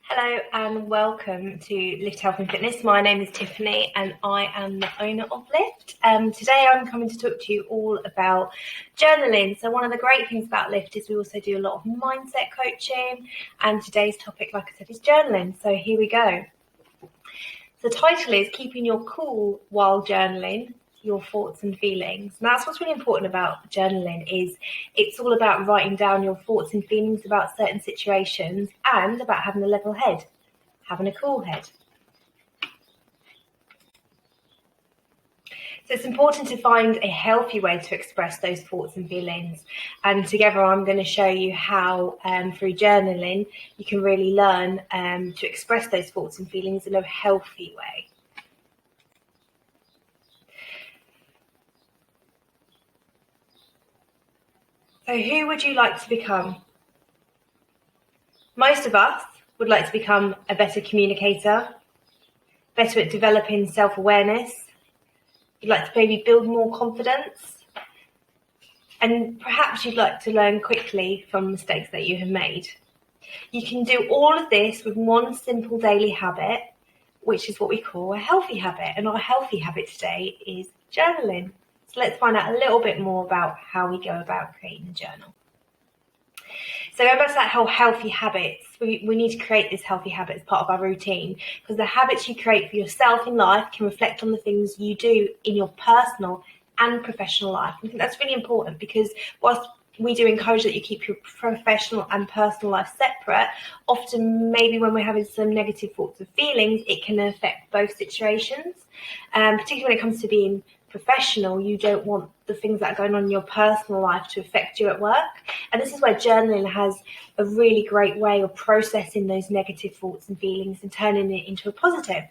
Hello and welcome to Lift Health and Fitness. My name is Tiffany and I am the owner of Lift. Today I'm coming to talk to you all about journaling. So one of the great things about Lift is we also do a lot of mindset coaching, and today's topic, like I said, is journaling. So here we go. The title is Keeping Your Cool While Journaling Your Thoughts and Feelings. And that's what's really important about journaling, is it's all about writing down your thoughts and feelings about certain situations and about having a level head, having a cool head. So it's important to find a healthy way to express those thoughts and feelings. And together I'm going to show you how through journaling you can really learn to express those thoughts and feelings in a healthy way. So who would you like to become? Most of us would like to become a better communicator, better at developing self-awareness. You'd like to maybe build more confidence. And perhaps you'd like to learn quickly from mistakes that you have made. You can do all of this with one simple daily habit, which is what we call a healthy habit. And our healthy habit today is journaling. So let's find out a little bit more about how we go about creating a journal. So going back to that whole healthy habits, we need to create this healthy habit as part of our routine, because the habits you create for yourself in life can reflect on the things you do in your personal and professional life. I think that's really important, because whilst we do encourage that you keep your professional and personal life separate, often maybe when we're having some negative thoughts or feelings, it can affect both situations. Particularly when it comes to being professional, you don't want the things that are going on in your personal life to affect you at work. And this is where journaling has a really great way of processing those negative thoughts and feelings and turning it into a positive.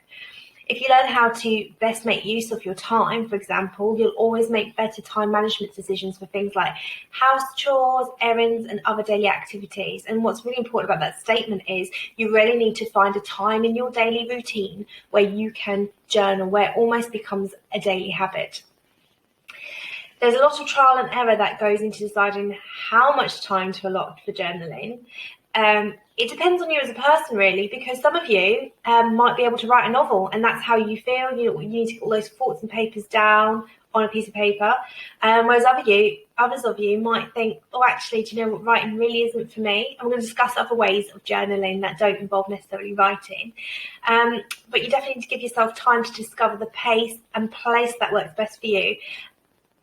If you learn how to best make use of your time, for example, you'll always make better time management decisions for things like house chores, errands, and other daily activities. And what's really important about that statement is you really need to find a time in your daily routine where you can journal, where it almost becomes a daily habit. There's a lot of trial and error that goes into deciding how much time to allot for journaling. It depends on you as a person, really, because some of you might be able to write a novel, and that's how you feel. You need to get all those thoughts and papers down on a piece of paper. Whereas others of you might think, oh, actually, do you know what, writing really isn't for me. I'm going to discuss other ways of journaling that don't involve necessarily writing. But you definitely need to give yourself time to discover the pace and place that works best for you.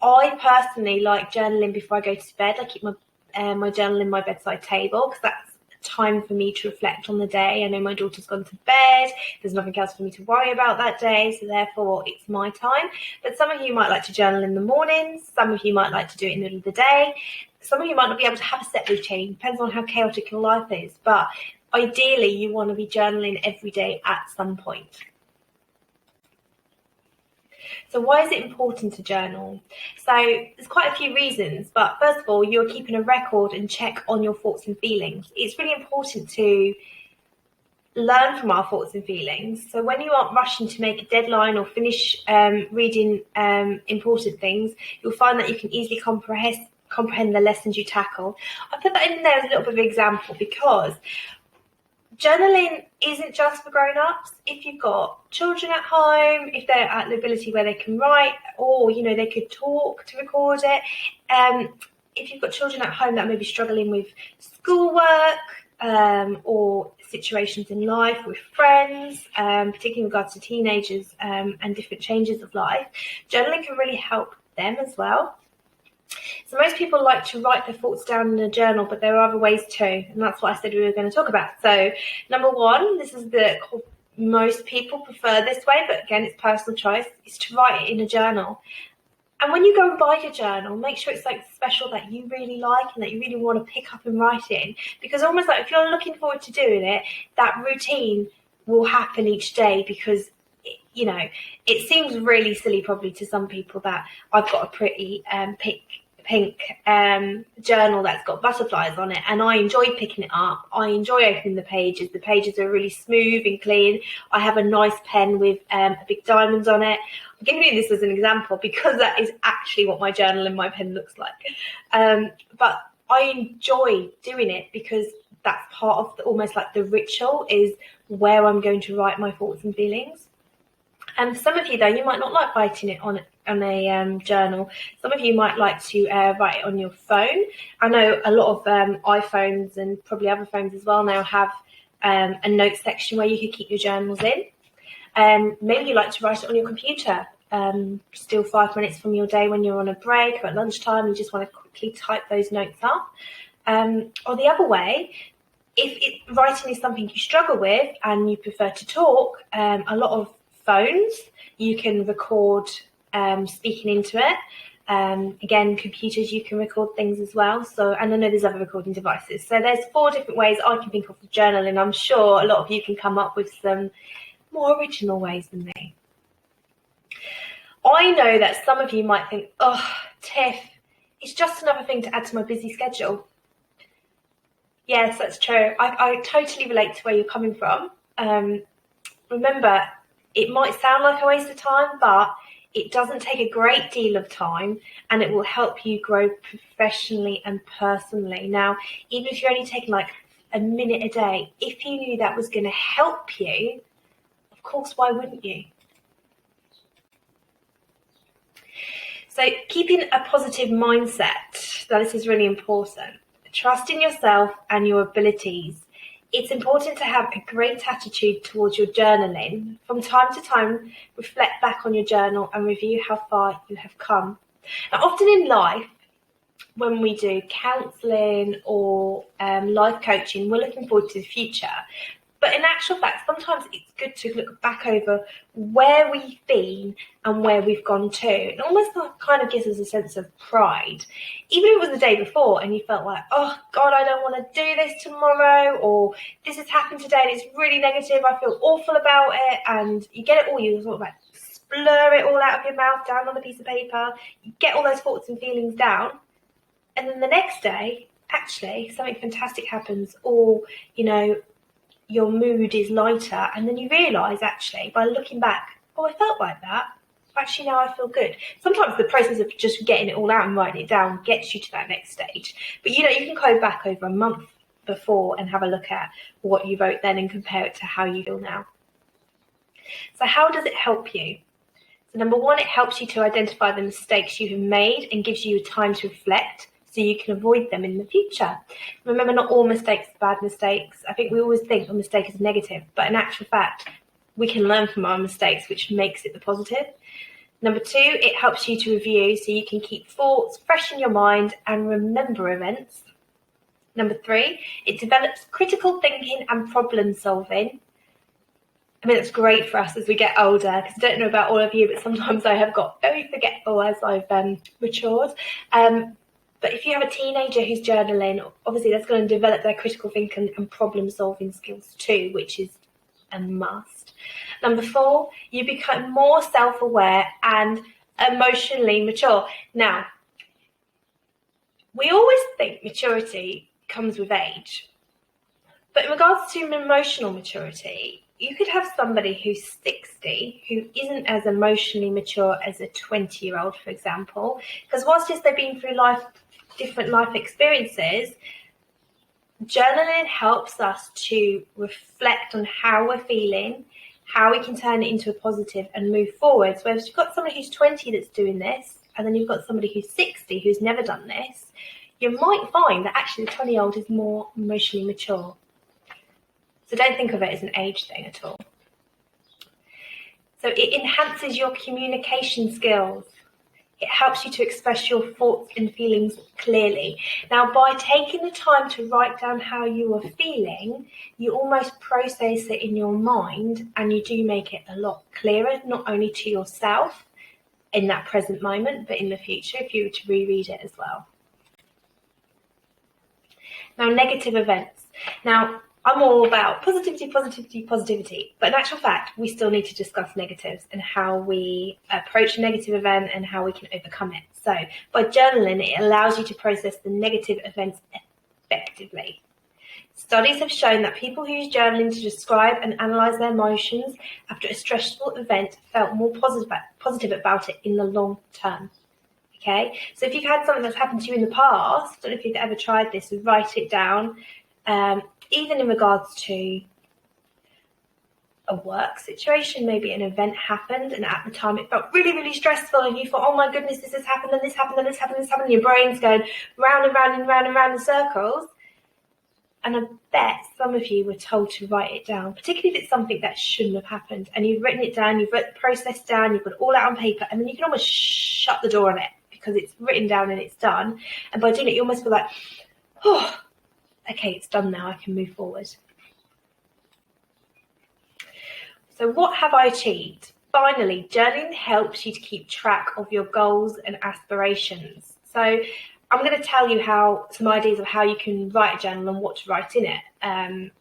I personally like journaling before I go to bed. I keep my journal in my bedside table, because that's time for me to reflect on the day. I know my daughter's gone to bed, there's nothing else for me to worry about that day, so therefore it's my time. But some of you might like to journal in the mornings, some of you might like to do it in the middle of the day, some of you might not be able to have a set routine, depends on how chaotic your life is, but ideally you want to be journaling every day at some point. So why is it important to journal? So there's quite a few reasons, but first of all, you're keeping a record and check on your thoughts and feelings. It's really important to learn from our thoughts and feelings. So when you aren't rushing to make a deadline or finish reading important things, you'll find that you can easily comprehend the lessons you tackle. I put that in there as a little bit of an example, because journaling isn't just for grown-ups. If you've got children at home, if they're at the ability where they can write, or they could talk to record it. If you've got children at home that may be struggling with schoolwork or situations in life with friends, particularly in regards to teenagers and different changes of life, journaling can really help them as well. So most people like to write their thoughts down in a journal, but there are other ways too, and that's what I said we were going to talk about. So number one, most people prefer this way, but again, it's personal choice, is to write it in a journal. And when you go and buy your journal, make sure it's like special that you really like and that you really want to pick up and write in, because almost like if you're looking forward to doing it, that routine will happen each day, because it seems really silly probably to some people that I've got a pretty pink journal that's got butterflies on it, and I enjoy picking it up. I enjoy opening the pages. The pages are really smooth and clean. I have a nice pen with a big diamond on it. I'm giving you this as an example because that is actually what my journal and my pen looks like. But I enjoy doing it because that's part of almost like the ritual, is where I'm going to write my thoughts and feelings. And for some of you, though, you might not like writing it on a journal. Some of you might like to write it on your phone. I know a lot of iPhones and probably other phones as well now have a notes section where you could keep your journals in. Maybe you like to write it on your computer. Still 5 minutes from your day when you're on a break or at lunchtime, you just want to quickly type those notes up. Or the other way, if writing is something you struggle with and you prefer to talk, a lot of phones, you can record speaking into it. Again, computers, you can record things as well. So, and I know there's other recording devices. So there's 4 different ways I can think of journaling. I'm sure a lot of you can come up with some more original ways than me. I know that some of you might think, oh, Tiff, it's just another thing to add to my busy schedule. Yes, that's true. I totally relate to where you're coming from. Remember, it might sound like a waste of time, but it doesn't take a great deal of time, and it will help you grow professionally and personally. Now, even if you're only taking like a minute a day, if you knew that was going to help you, of course, why wouldn't you? So keeping a positive mindset, now this is really important. Trust in yourself and your abilities. It's important to have a great attitude towards your journaling. From time to time, reflect back on your journal and review how far you have come. Now, often in life, when we do counselling or life coaching, we're looking forward to the future. But in actual fact, sometimes it's good to look back over where we've been and where we've gone to. It almost kind of gives us a sense of pride. Even if it was the day before and you felt like, oh God, I don't want to do this tomorrow, or this has happened today and it's really negative, I feel awful about it, and you get it all, you sort of like splur it all out of your mouth down on a piece of paper, you get all those thoughts and feelings down, and then the next day, actually, something fantastic happens, or, you know, your mood is lighter, and then you realise, actually, by looking back, oh, I felt like that. Actually, now I feel good. Sometimes the process of just getting it all out and writing it down gets you to that next stage. But, you know, you can go back over a month before and have a look at what you wrote then and compare it to how you feel now. So how does it help you? So number 1, it helps you to identify the mistakes you have made and gives you time to reflect, so you can avoid them in the future. Remember, not all mistakes are bad mistakes. I think we always think a mistake is negative, but in actual fact, we can learn from our mistakes, which makes it the positive. Number 2, it helps you to review so you can keep thoughts fresh in your mind and remember events. Number 3, it develops critical thinking and problem solving. I mean, it's great for us as we get older, because I don't know about all of you, but sometimes I have got very forgetful as I've matured. But if you have a teenager who's journaling, obviously that's going to develop their critical thinking and problem-solving skills too, which is a must. Number 4, you become more self-aware and emotionally mature. Now, we always think maturity comes with age. But in regards to emotional maturity, you could have somebody who's 60 who isn't as emotionally mature as a 20-year-old, for example, because whilst they've been through different life experiences, journaling helps us to reflect on how we're feeling, how we can turn it into a positive and move forward. So if you've got somebody who's 20 that's doing this, and then you've got somebody who's 60 who's never done this, you might find that actually the 20-year-old is more emotionally mature. So don't think of it as an age thing at all. So it enhances your communication skills. It helps you to express your thoughts and feelings clearly. Now, by taking the time to write down how you are feeling, you almost process it in your mind, and you do make it a lot clearer, not only to yourself in that present moment, but in the future if you were to reread it as well. Now, negative events. Now, I'm all about positivity, positivity, positivity. But in actual fact, we still need to discuss negatives and how we approach a negative event and how we can overcome it. So by journaling, it allows you to process the negative events effectively. Studies have shown that people who use journaling to describe and analyse their emotions after a stressful event felt more positive about it in the long term. Okay, so if you've had something that's happened to you in the past, I don't know if you've ever tried this, write it down. even in regards to a work situation. Maybe an event happened and at the time it felt really, really stressful and you thought, oh my goodness, this has happened and this happened and this happened and this happened. Your brain's going round and round and round and round in circles. And I bet some of you were told to write it down, particularly if it's something that shouldn't have happened. And you've written it down, you've written the process down, you've got it all out on paper, and then you can almost shut the door on it because it's written down and it's done. And by doing it, you almost feel like, oh, okay, it's done now, I can move forward. So what have I achieved? Finally, journaling helps you to keep track of your goals and aspirations. So I'm going to tell you some ideas of how you can write a journal and what to write in it.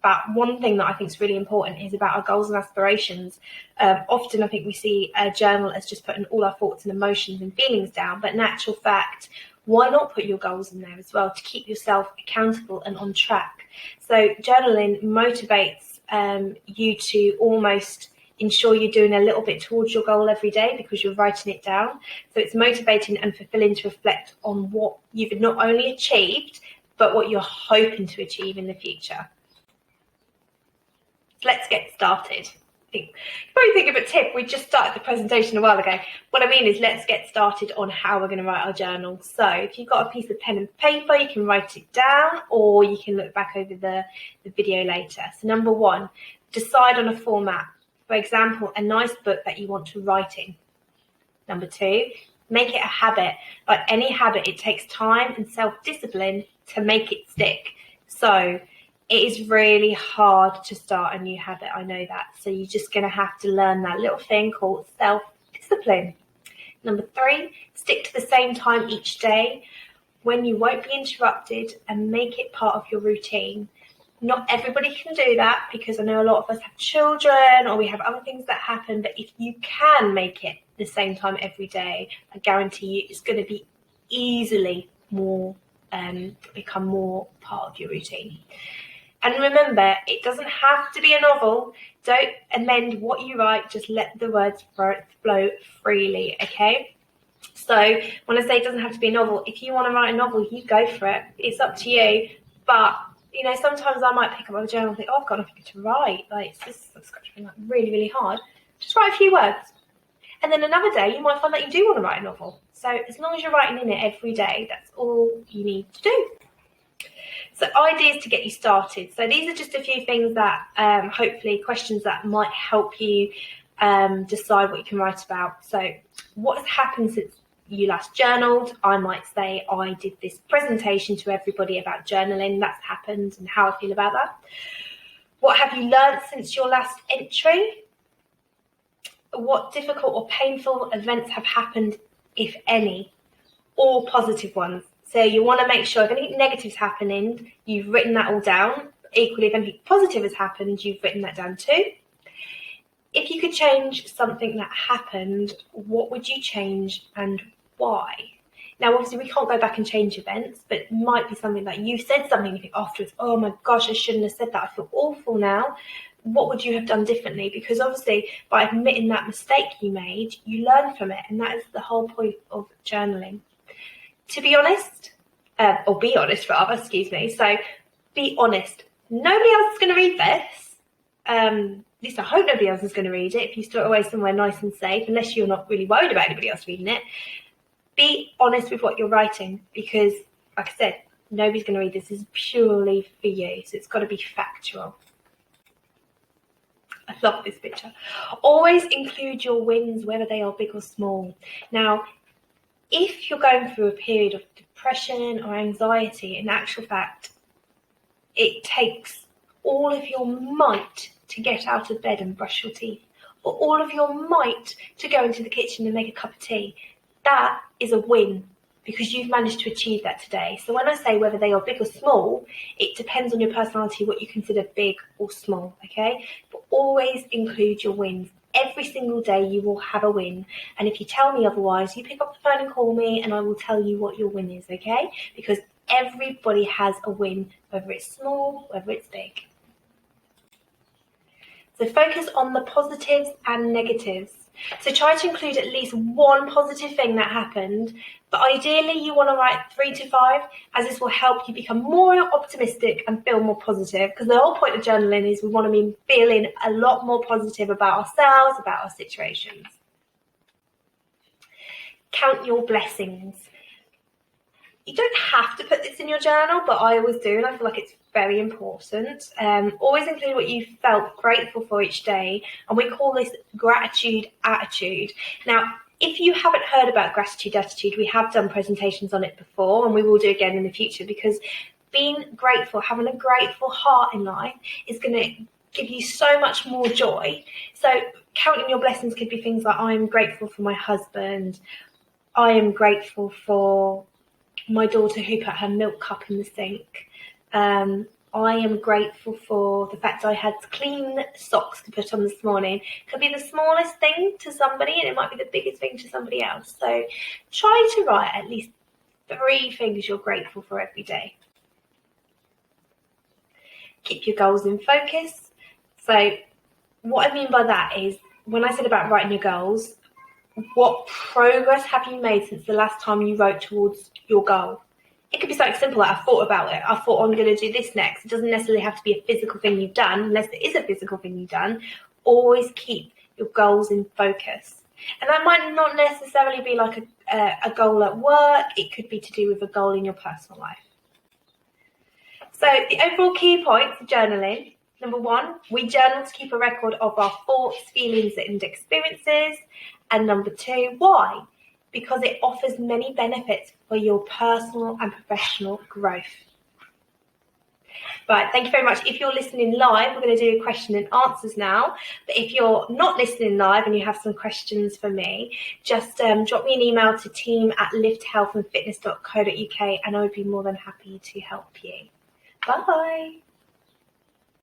But one thing that I think is really important is about our goals and aspirations. Often I think we see a journal as just putting all our thoughts and emotions and feelings down, but in actual fact, why not put your goals in there as well to keep yourself accountable and on track? So journaling motivates you to almost ensure you're doing a little bit towards your goal every day because you're writing it down. So it's motivating and fulfilling to reflect on what you've not only achieved, but what you're hoping to achieve in the future. Let's get started. You probably think of a tip. We just started the presentation a while ago. What I mean is let's get started on how we're going to write our journal. So if you've got a piece of pen and paper, you can write it down or you can look back over the video later. So number one, decide on a format. For example, a nice book that you want to write in. Number two, make it a habit. Like any habit, it takes time and self-discipline to make it stick. So it is really hard to start a new habit, I know that. So you're just going to have to learn that little thing called self-discipline. Number three, stick to the same time each day when you won't be interrupted and make it part of your routine. Not everybody can do that because I know a lot of us have children or we have other things that happen, but if you can make it the same time every day, I guarantee you it's going to be easily become more part of your routine. And remember, it doesn't have to be a novel. Don't amend what you write, just let the words flow freely, okay? So when I say it doesn't have to be a novel, if you want to write a novel, you go for it. It's up to you. But sometimes I might pick up my journal and think, oh, I've got nothing to write. Like, this is like really, really hard. Just write a few words. And then another day, you might find that you do want to write a novel. So as long as you're writing in it every day, that's all you need to do. So ideas to get you started. So these are just a few things that, hopefully, questions that might help you decide what you can write about. So what has happened since you last journaled? I might say I did this presentation to everybody about journaling. That's happened and how I feel about that. What have you learned since your last entry? What difficult or painful events have happened, if any, or positive ones? So you want to make sure if anything negative is happening, you've written that all down. Equally, if anything positive has happened, you've written that down too. If you could change something that happened, what would you change and why? Now, obviously, we can't go back and change events, but it might be something that you said something you think afterwards, oh my gosh, I shouldn't have said that. I feel awful now. What would you have done differently? Because obviously, by admitting that mistake you made, you learn from it. And that is the whole point of journaling. To be honest, or be honest rather, excuse me. So be honest. Nobody else is going to read this. At least I hope nobody else is going to read it if you store it away somewhere nice and safe, unless you're not really worried about anybody else reading it. Be honest with what you're writing because, like I said, nobody's going to read this. This is purely for you. So it's got to be factual. I love this picture. Always include your wins, whether they are big or small. Now, if you're going through a period of depression or anxiety, in actual fact, it takes all of your might to get out of bed and brush your teeth, or all of your might to go into the kitchen and make a cup of tea. That is a win because you've managed to achieve that today. So when I say whether they are big or small, it depends on your personality, what you consider big or small, okay? But always include your wins. Every single day you will have a win. And if you tell me otherwise, you pick up the phone and call me and I will tell you what your win is, okay? Because everybody has a win, whether it's small, whether it's big. So focus on the positives and negatives. So try to include at least one positive thing that happened, but ideally you want to write 3 to 5, as this will help you become more optimistic and feel more positive, because the whole point of journaling is we want to be feeling a lot more positive about ourselves, about our situations. Count your blessings. You don't have to put this in your journal, but I always do, and I feel like it's very important. Always include what you felt grateful for each day, and we call this gratitude attitude. Now, if you haven't heard about gratitude attitude, we have done presentations on it before, and we will do again in the future, because being grateful, having a grateful heart in life is going to give you so much more joy. So counting your blessings could be things like, I am grateful for my husband, I am grateful for my daughter who put her milk cup in the sink. I am grateful for the fact I had clean socks to put on this morning. Could be the smallest thing to somebody, and it might be the biggest thing to somebody else. So try to write at least 3 things you're grateful for every day. Keep your goals in focus. So what I mean by that is, when I said about writing your goals, what progress have you made since the last time you wrote towards your goal? It could be something simple, like I thought about it. I thought I'm going to do this next. It doesn't necessarily have to be a physical thing you've done, unless it is a physical thing you've done. Always keep your goals in focus. And that might not necessarily be like a goal at work. It could be to do with a goal in your personal life. So the overall key points of journaling. Number 1, we journal to keep a record of our thoughts, feelings, and experiences. And number 2, why? Because it offers many benefits for your personal and professional growth. Right, thank you very much. If you're listening live, we're going to do question and answers now. But if you're not listening live and you have some questions for me, just drop me an email to team@lifthealthandfitness.co.uk, and I would be more than happy to help you. Bye.